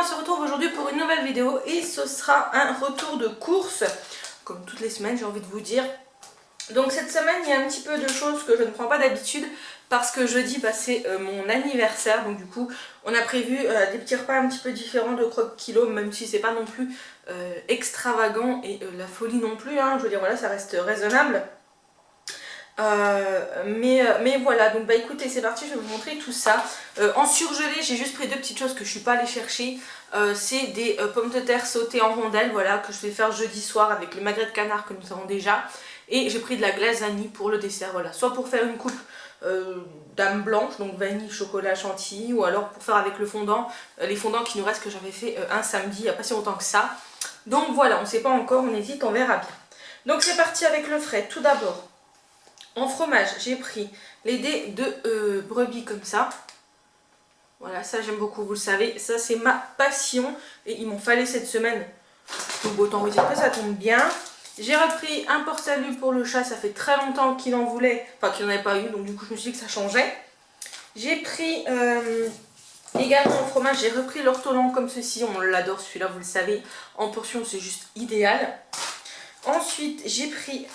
on se retrouve aujourd'hui pour une nouvelle vidéo et ce sera un retour de course, comme toutes les semaines j'ai envie de vous dire. Donc cette semaine il y a un petit peu de choses que je ne prends pas d'habitude parce que jeudi c'est mon anniversaire, donc du coup on a prévu des petits repas un petit peu différents de croque-kilo, même si c'est pas non plus extravagant et la folie non plus, hein. Je veux dire voilà, ça reste raisonnable. Mais voilà, donc écoutez, c'est parti, je vais vous montrer tout ça. En surgelé, j'ai juste pris deux petites choses que je suis pas allée chercher. C'est des pommes de terre sautées en rondelles, voilà, que je vais faire jeudi soir avec le magret de canard que nous avons déjà. Et j'ai pris de la glace vanille pour le dessert, voilà, soit pour faire une coupe dame blanche, donc vanille, chocolat, chantilly, ou alors pour faire avec le fondant, les fondants qui nous restent que j'avais fait un samedi, il n'y a pas si longtemps que ça. Donc voilà, on ne sait pas encore, on hésite, on verra bien. Donc c'est parti avec le frais, tout d'abord. En fromage, j'ai pris les dés de brebis comme ça. Voilà, ça j'aime beaucoup, vous le savez. Ça c'est ma passion et il m'en fallait cette semaine. Donc autant vous dire que ça tombe bien. J'ai repris un port-salut pour le chat, ça fait très longtemps qu'il en voulait, enfin qu'il n'en avait pas eu, donc du coup je me suis dit que ça changeait. J'ai pris également en fromage, j'ai repris l'ortolan comme ceci, on l'adore celui-là, vous le savez. En portion c'est juste idéal. Ensuite j'ai pris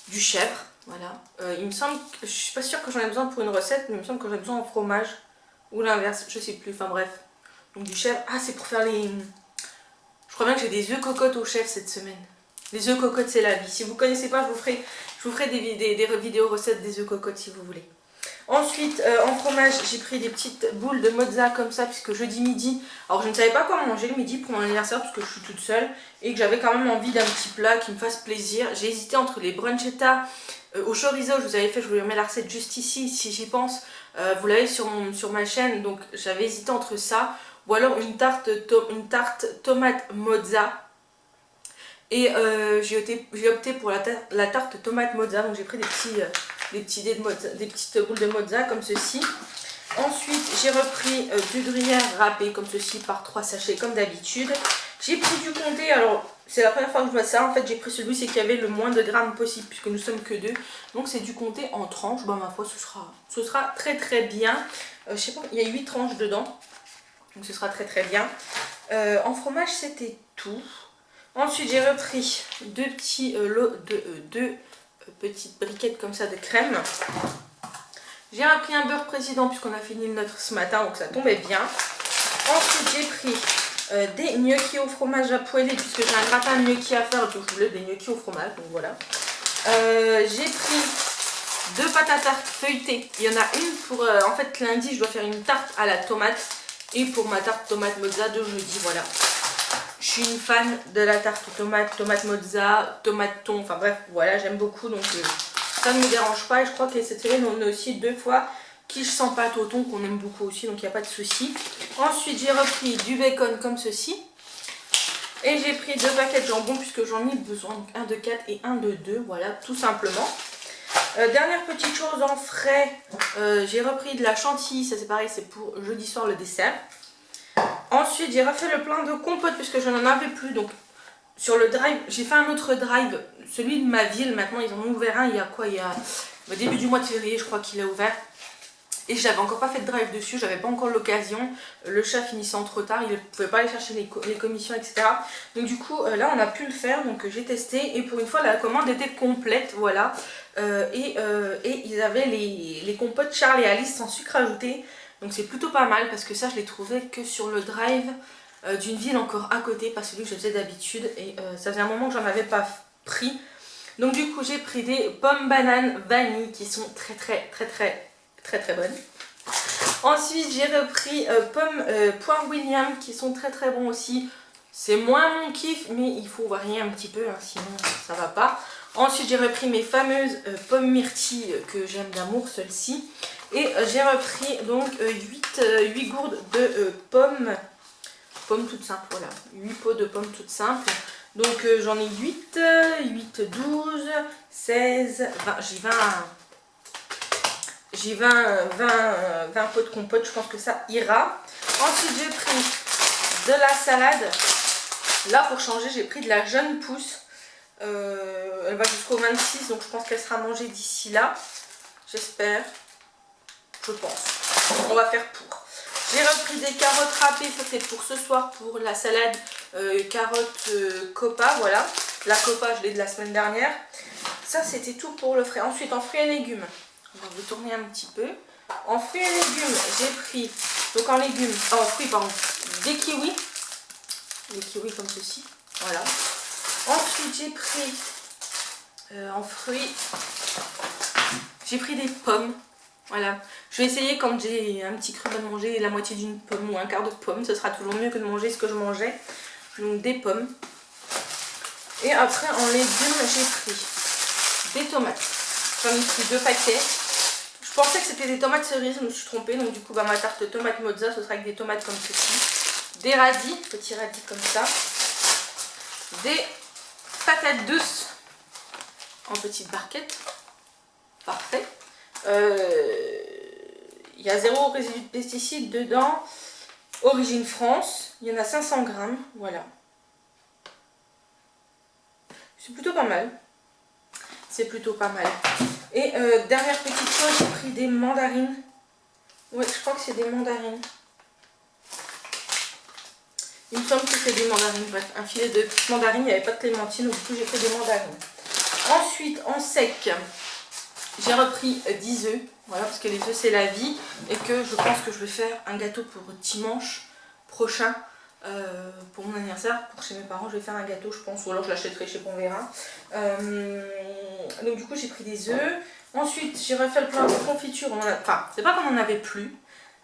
du chèvre, voilà. Il me semble, je suis pas sûre que j'en ai besoin pour une recette, mais il me semble que j'en ai besoin en fromage. Ou l'inverse, je sais plus, enfin bref. Donc du chèvre, ah c'est pour faire les... Je crois bien que j'ai des œufs cocottes au chèvre cette semaine. Les œufs cocottes c'est la vie. Si vous ne connaissez pas, je vous ferai des vidéos recettes des œufs cocottes si vous voulez. Ensuite, en fromage, j'ai pris des petites boules de mozza comme ça, puisque jeudi midi, alors je ne savais pas quoi manger le midi pour mon anniversaire, puisque je suis toute seule, et que j'avais quand même envie d'un petit plat qui me fasse plaisir. J'ai hésité entre les bruschetta au chorizo, je vous avais fait, je vous remets la recette juste ici, si j'y pense. Vous l'avez sur ma chaîne, donc j'avais hésité entre ça, ou alors une tarte tomate mozza. Et j'ai opté pour la tarte tomate mozza, donc j'ai pris des petites boules de mozza comme ceci. Ensuite j'ai repris du gruyère râpé comme ceci par 3 sachets comme d'habitude. J'ai pris du comté, alors c'est la première fois que je vois ça, en fait j'ai pris celui qui avait le moins de grammes possible puisque nous sommes que 2. Donc c'est du comté en tranches, ma foi ce sera très très bien. Je sais pas, il y a 8 tranches dedans, donc ce sera très très bien. En fromage c'était tout. Ensuite j'ai repris deux petites briquettes comme ça de crème. J'ai repris un beurre président puisqu'on a fini le nôtre ce matin, donc ça tombait bien. Ensuite j'ai pris des gnocchis au fromage à poêler puisque j'ai un gratin de gnocchis à faire, donc je voulais des gnocchis au fromage, donc voilà. J'ai pris 2 pâtes à tarte feuilletées. Il y en a une pour, en fait lundi je dois faire une tarte à la tomate et pour ma tarte tomate mozza de jeudi, voilà. Je suis une fan de la tarte tomate mozza, tomate thon, enfin bref, voilà, j'aime beaucoup, donc ça ne me dérange pas. Et je crois que cette semaine, on a aussi 2 fois quiche sans pâte au thon, qu'on aime beaucoup aussi, donc il n'y a pas de souci. Ensuite, j'ai repris du bacon comme ceci. Et j'ai pris 2 paquets de jambon, puisque j'en ai besoin, donc un de 4 et un de 2, voilà, tout simplement. Dernière petite chose en frais, j'ai repris de la chantilly, ça c'est pareil, c'est pour jeudi soir le dessert. Ensuite j'ai refait le plein de compotes puisque je n'en avais plus, donc sur le drive, j'ai fait un autre drive, celui de ma ville, maintenant ils en ont ouvert un, il y a quoi, il y a au début du mois de février je crois qu'il est ouvert. Et j'avais encore pas fait de drive dessus, j'avais pas encore l'occasion, le chat finissant trop tard, il ne pouvait pas aller chercher les commissions etc. Donc du coup là on a pu le faire, donc j'ai testé et pour une fois la commande était complète, voilà. Et ils avaient les compotes Charles et Alice sans sucre ajouté. Donc c'est plutôt pas mal parce que ça je l'ai trouvé que sur le drive d'une ville encore à côté, pas celui que je faisais d'habitude. Et ça faisait un moment que j'en avais pas pris. Donc du coup j'ai pris des pommes bananes vanille qui sont très bonnes. Ensuite j'ai repris pommes poire William qui sont très bons aussi. C'est moins mon kiff mais il faut varier un petit peu, hein, sinon ça va pas. Ensuite j'ai repris mes fameuses pommes myrtilles que j'aime d'amour, celles-ci. Et j'ai repris donc 8 gourdes de pommes toutes simples, voilà, 8 pots de pommes toutes simples. Donc j'en ai 8, 12, 16, 20, j'ai 20 pots de compote, je pense que ça ira. Ensuite j'ai pris de la salade, là pour changer j'ai pris de la jeune pousse, elle va jusqu'au 26 donc je pense qu'elle sera mangée d'ici là, j'espère. Je pense. On va faire pour. J'ai repris des carottes râpées, ça c'est pour ce soir pour la salade carottes copa, voilà. La copa je l'ai de la semaine dernière. Ça c'était tout pour le frais. Ensuite en fruits et légumes, on va vous tourner un petit peu. En fruits et légumes, j'ai pris, donc en légumes, en fruits pardon, des kiwis. Des kiwis comme ceci, voilà. Ensuite j'ai pris, en fruits, j'ai pris des pommes. Voilà, je vais essayer quand j'ai un petit creux de manger la moitié d'une pomme ou un quart de pomme, ce sera toujours mieux que de manger ce que je mangeais. Donc des pommes. Et après en légumes j'ai pris des tomates. J'en ai pris 2 paquets. Je pensais que c'était des tomates cerises, je me suis trompée. Donc du coup ma tarte tomate mozza ce sera avec des tomates comme ceci. Des radis, petits radis comme ça. Des patates douces en petites barquettes. Parfait. Il y a 0 résidu de pesticides dedans. Origine France. Il y en a 500 grammes. Voilà. C'est plutôt pas mal. C'est plutôt pas mal. Et dernière petite chose, j'ai pris des mandarines. Ouais, je crois que c'est des mandarines. Il me semble que c'est des mandarines. Bref, un filet de mandarines. Il n'y avait pas de clémentine, donc du coup j'ai pris des mandarines. Ensuite, en sec, j'ai repris 10 œufs. Voilà, parce que les œufs c'est la vie. Et que je pense que je vais faire un gâteau pour dimanche prochain. Pour mon anniversaire, pour chez mes parents, je vais faire un gâteau, je pense, ou alors je l'achèterai chez Ponvera. Donc du coup j'ai pris des œufs. Ensuite j'ai refait le plein de confiture. Enfin, c'est pas qu'on en avait plus,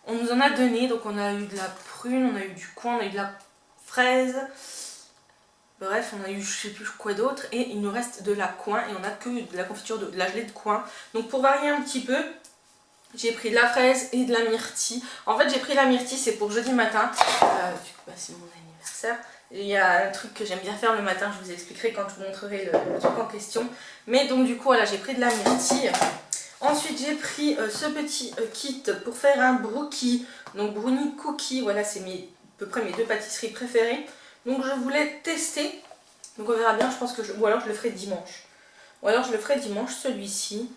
on nous en a donné. Donc on a eu de la prune, on a eu du coin, on a eu de la fraise. Bref, on a eu je sais plus quoi d'autre. Et il nous reste de la coin et on a que de la confiture, de la gelée de coin. Donc pour varier un petit peu, j'ai pris de la fraise et de la myrtille. En fait j'ai pris la myrtille, c'est pour jeudi matin. C'est mon anniversaire. Il y a un truc que j'aime bien faire le matin, je vous expliquerai quand je vous montrerai le truc en question. Mais donc du coup voilà, j'ai pris de la myrtille. Ensuite j'ai pris ce petit kit pour faire un brookie. Donc brownie cookie, voilà c'est à peu près mes 2 pâtisseries préférées. Donc je voulais tester. Donc on verra bien, je pense que ou alors je le ferai dimanche. Ou alors je le ferai dimanche, celui-ci.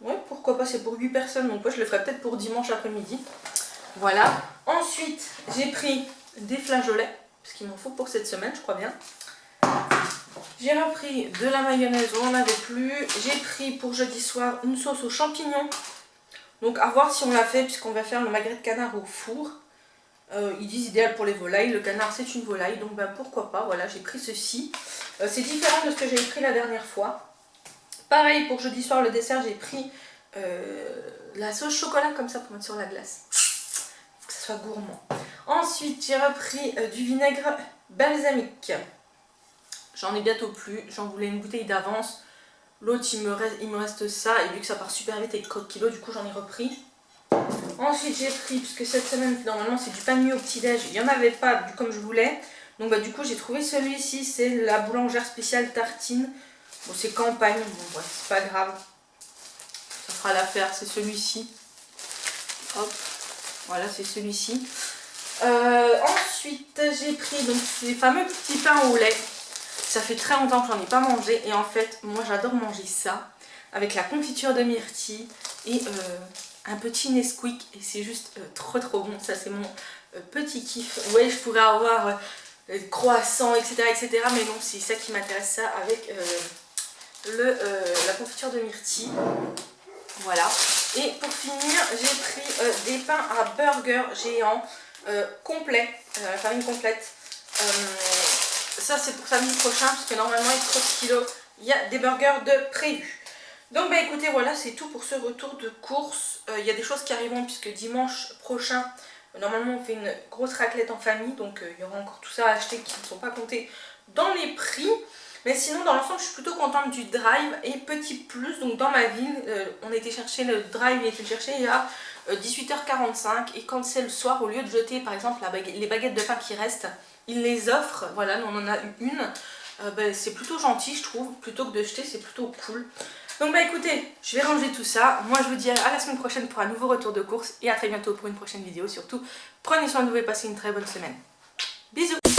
Ouais, pourquoi pas, c'est pour 8 personnes, donc ouais, je le ferai peut-être pour dimanche après-midi. Voilà. Ensuite, j'ai pris des flageolets, parce qu'il m'en faut pour cette semaine, je crois bien. J'ai repris de la mayonnaise, on n'en avait plus. J'ai pris pour jeudi soir une sauce aux champignons. Donc à voir si on l'a fait, puisqu'on va faire le magret de canard au four. Ils disent idéal pour les volailles, le canard c'est une volaille, donc ben, pourquoi pas, voilà, j'ai pris ceci. C'est différent de ce que j'avais pris la dernière fois. Pareil pour jeudi soir le dessert, j'ai pris la sauce chocolat comme ça pour mettre sur la glace. Faut que ça soit gourmand. Ensuite j'ai repris du vinaigre balsamique. J'en ai bientôt plus, j'en voulais une bouteille d'avance. L'autre il me reste ça et vu que ça part super vite avec 30 kilos, du coup j'en ai repris. Ensuite j'ai pris, puisque cette semaine normalement c'est du pain de mie au petit déj, il n'y en avait pas comme je voulais. Donc bah, du coup j'ai trouvé celui-ci, c'est la boulangère spéciale tartine. Bon c'est campagne, bon ouais, c'est pas grave. Ça fera l'affaire, c'est celui-ci. Hop, voilà c'est celui-ci. Ensuite j'ai pris donc ces fameux petits pains au lait. Ça fait très longtemps que j'en ai pas mangé et en fait moi j'adore manger ça. Avec la confiture de myrtille et un petit Nesquik et c'est juste trop bon. Ça c'est mon petit kiff. Ouais, je pourrais avoir croissant etc mais non, c'est ça qui m'intéresse, ça avec la confiture de myrtille. Voilà. Et pour finir j'ai pris des pains à burger géants complets, la farine complète. Ça c'est pour samedi prochain parce que normalement avec 30 kilos il y a des burgers de prévus. Donc bah écoutez, voilà, c'est tout pour ce retour de course. Il y a des choses qui arriveront puisque dimanche prochain, normalement on fait une grosse raclette en famille. Donc il y aura encore tout ça à acheter qui ne sont pas comptés dans les prix. Mais sinon dans l'ensemble je suis plutôt contente du drive. Et petit plus, donc dans ma ville, on était chercher le drive, il a été chercher à 18h45. Et quand c'est le soir, au lieu de jeter par exemple les baguettes de pain qui restent, ils les offrent. Voilà, on en a eu une. C'est plutôt gentil je trouve, plutôt que de jeter, c'est plutôt cool. Donc bah écoutez, je vais ranger tout ça. Moi je vous dis à la semaine prochaine pour un nouveau retour de course. Et à très bientôt pour une prochaine vidéo. Surtout, prenez soin de vous et passez une très bonne semaine. Bisous.